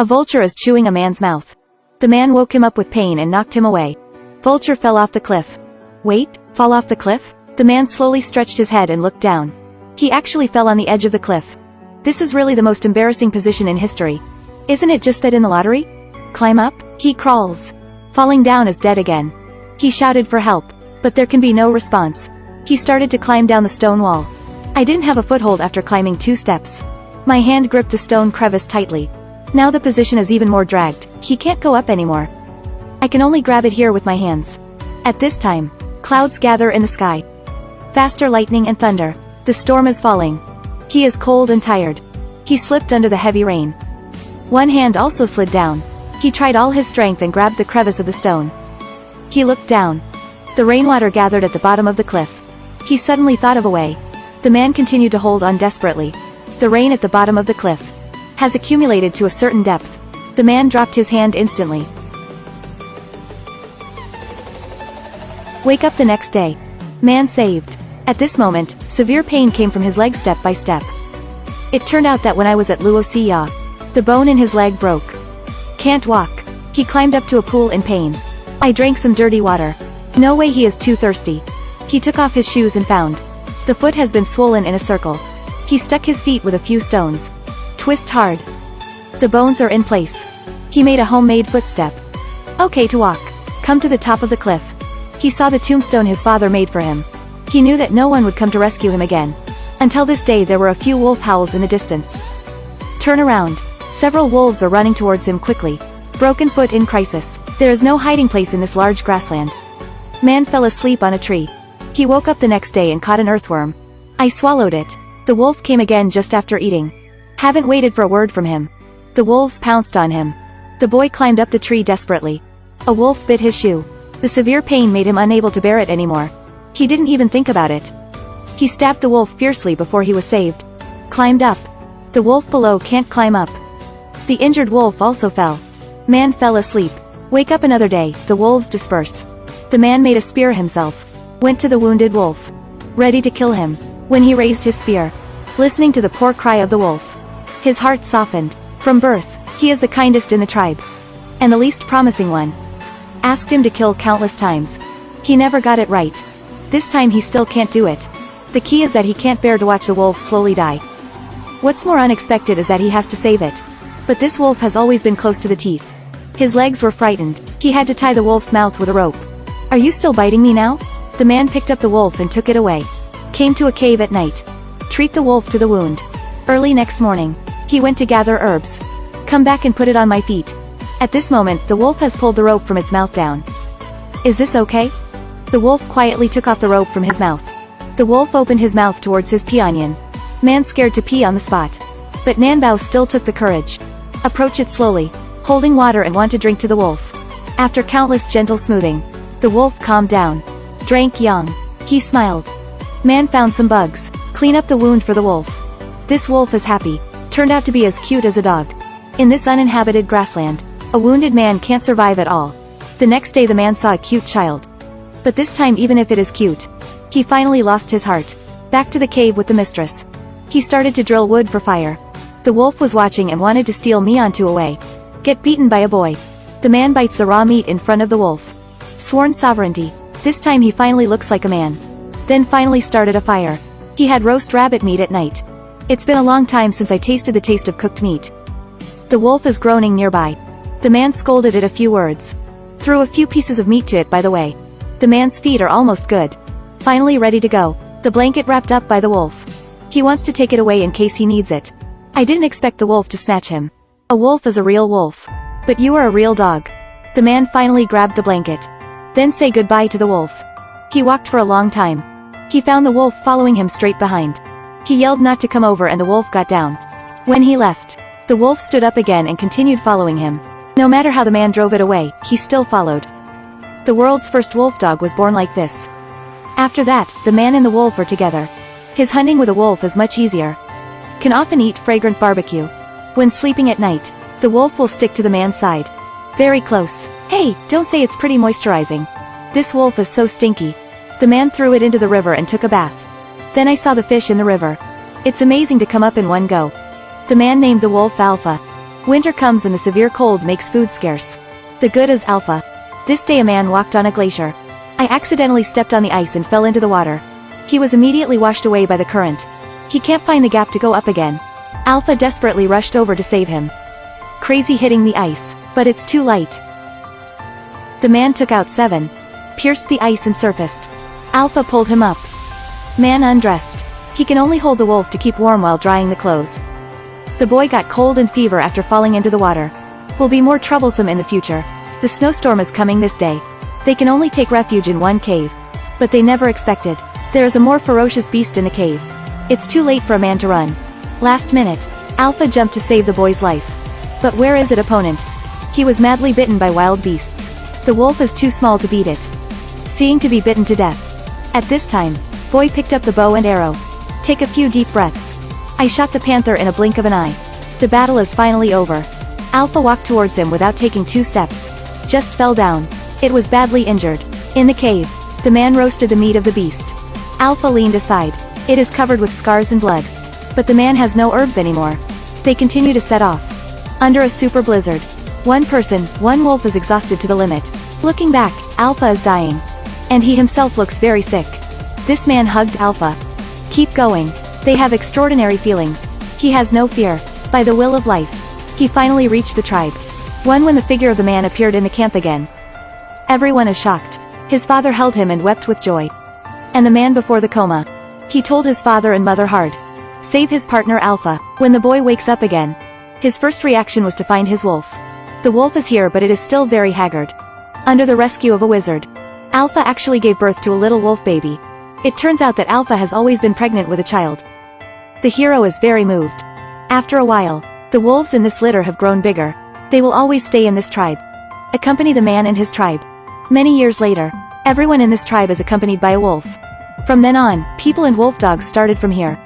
A vulture is chewing a man's mouth. The man woke him up with pain and knocked him away. Vulture fell off the cliff. Wait, fall off the cliff? The man slowly stretched his head and looked down. He actually fell on the edge of the cliff. This is really the most embarrassing position in history. Isn't it just that in the lottery? Climb up? He crawls. Falling down is dead again. He shouted for help, but there can be no response. He started to climb down the stone wall. I didn't have a foothold after climbing 2 steps. My hand gripped the stone crevice tightly. Now the position is even more dragged. He can't go up anymore. I can only grab it here with my hands. At this time, clouds gather in the sky. Faster lightning and thunder. The storm is falling. He is cold and tired. He slipped under the heavy rain. One hand also slid down. He tried all his strength and grabbed the crevice of the stone. He looked down. The rainwater gathered at the bottom of the cliff. He suddenly thought of a way. The man continued to hold on desperately. The rain at the bottom of the cliff has accumulated to a certain depth. The man dropped his hand instantly. Wake up the next day. Man saved. At this moment, severe pain came from his leg step by step. It turned out that when I was at Luoxia, the bone in his leg broke. Can't walk. He climbed up to a pool in pain. I drank some dirty water. No way, he is too thirsty. He took off his shoes and found the foot has been swollen in a circle. He stuck his feet with a few stones. Twist hard. The bones are in place. He made a homemade footstep. Okay to walk. Come to the top of the cliff. He saw the tombstone his father made for him. He knew that no one would come to rescue him again. Until this day there were a few wolf howls in the distance. Turn around. Several wolves are running towards him quickly. Broken foot in crisis. There is no hiding place in this large grassland. Man fell asleep on a tree. He woke up the next day and caught an earthworm. I swallowed it. The wolf came again just after eating. Haven't waited for a word from him. The wolves pounced on him. The boy climbed up the tree desperately. A wolf bit his shoe. The severe pain made him unable to bear it anymore. He didn't even think about it. He stabbed the wolf fiercely before he was saved. Climbed up. The wolf below can't climb up. The injured wolf also fell. Man fell asleep. Wake up another day, the wolves disperse. The man made a spear himself. Went to the wounded wolf. Ready to kill him. When he raised his spear, listening to the poor cry of the wolf, his heart softened. From birth, he is the kindest in the tribe. And the least promising one. Asked him to kill countless times. He never got it right. This time he still can't do it. The key is that he can't bear to watch the wolf slowly die. What's more unexpected is that he has to save it. But this wolf has always been close to the teeth. His legs were frightened. He had to tie the wolf's mouth with a rope. Are you still biting me now? The man picked up the wolf and took it away. Came to a cave at night. Treat the wolf to the wound. Early next morning, he went to gather herbs. Come back and put it on my feet. At this moment, the wolf has pulled the rope from its mouth down. Is this okay? The wolf quietly took off the rope from his mouth. The wolf opened his mouth towards his pianyan. Man scared to pee on the spot. But Nanbao still took the courage. Approach it slowly, holding water and want to drink to the wolf. After countless gentle smoothing, the wolf calmed down. Drank yang. He smiled. Man found some bugs. Clean up the wound for the wolf. This wolf is happy. Turned out to be as cute as a dog. In this uninhabited grassland, a wounded man can't survive at all. The next day the man saw a cute child. But this time, even if it is cute, he finally lost his heart. Back to the cave with the mistress. He started to drill wood for fire. The wolf was watching and wanted to steal Miantu away. Get beaten by a boy. The man bites the raw meat in front of the wolf. Sworn sovereignty. This time he finally looks like a man. Then finally started a fire. He had roast rabbit meat at night. It's been a long time since I tasted the taste of cooked meat. The wolf is groaning nearby. The man scolded it a few words. Threw a few pieces of meat to it by the way. The man's feet are almost good. Finally ready to go. The blanket wrapped up by the wolf. He wants to take it away in case he needs it. I didn't expect the wolf to snatch him. A wolf is a real wolf. But you are a real dog. The man finally grabbed the blanket. Then say goodbye to the wolf. He walked for a long time. He found the wolf following him straight behind. He yelled not to come over and the wolf got down. When he left, the wolf stood up again and continued following him. No matter how the man drove it away, he still followed. The world's first wolf dog was born like this. After that, the man and the wolf are together. His hunting with a wolf is much easier. Can often eat fragrant barbecue. When sleeping at night, the wolf will stick to the man's side. Very close. Hey, don't say it's pretty moisturizing. This wolf is so stinky. The man threw it into the river and took a bath. Then I saw the fish in the river. It's amazing to come up in one go. The man named the wolf Alpha. Winter comes and the severe cold makes food scarce. The good is Alpha. This day a man walked on a glacier. I accidentally stepped on the ice and fell into the water. He was immediately washed away by the current. He can't find the gap to go up again. Alpha desperately rushed over to save him. Crazy hitting the ice, but it's too late. The man took out 7. Pierced the ice and surfaced. Alpha pulled him up. Man undressed. He can only hold the wolf to keep warm while drying the clothes. The boy got cold and fever after falling into the water. Will be more troublesome in the future. The snowstorm is coming this day. They can only take refuge in one cave. But they never expected. There is a more ferocious beast in the cave. It's too late for a man to run. Last minute. Alpha jumped to save the boy's life. But where is it opponent? He was madly bitten by wild beasts. The wolf is too small to beat it. Seeing to be bitten to death. At this time, boy picked up the bow and arrow. Take a few deep breaths. I shot the panther in a blink of an eye. The battle is finally over. Alpha walked towards him without taking 2 steps. Just fell down. It was badly injured. In the cave, the man roasted the meat of the beast. Alpha leaned aside. It is covered with scars and blood. But the man has no herbs anymore. They continue to set off. Under a super blizzard. One wolf is exhausted to the limit. Looking back, Alpha is dying. And he himself looks very sick. This man hugged Alpha. Keep going. They have extraordinary feelings. He has no fear. By the will of life. He finally reached the tribe. When the figure of the man appeared in the camp again. Everyone is shocked. His father held him and wept with joy. And the man before the coma. He told his father and mother hard. Save his partner Alpha. When the boy wakes up again. His first reaction was to find his wolf. The wolf is here but it is still very haggard. Under the rescue of a wizard. Alpha actually gave birth to a little wolf baby. It turns out that Alpha has always been pregnant with a child. The hero is very moved. After a while, the wolves in this litter have grown bigger. They will always stay in this tribe. Accompany the man and his tribe. Many years later, everyone in this tribe is accompanied by a wolf. From then on, people and wolf dogs started from here.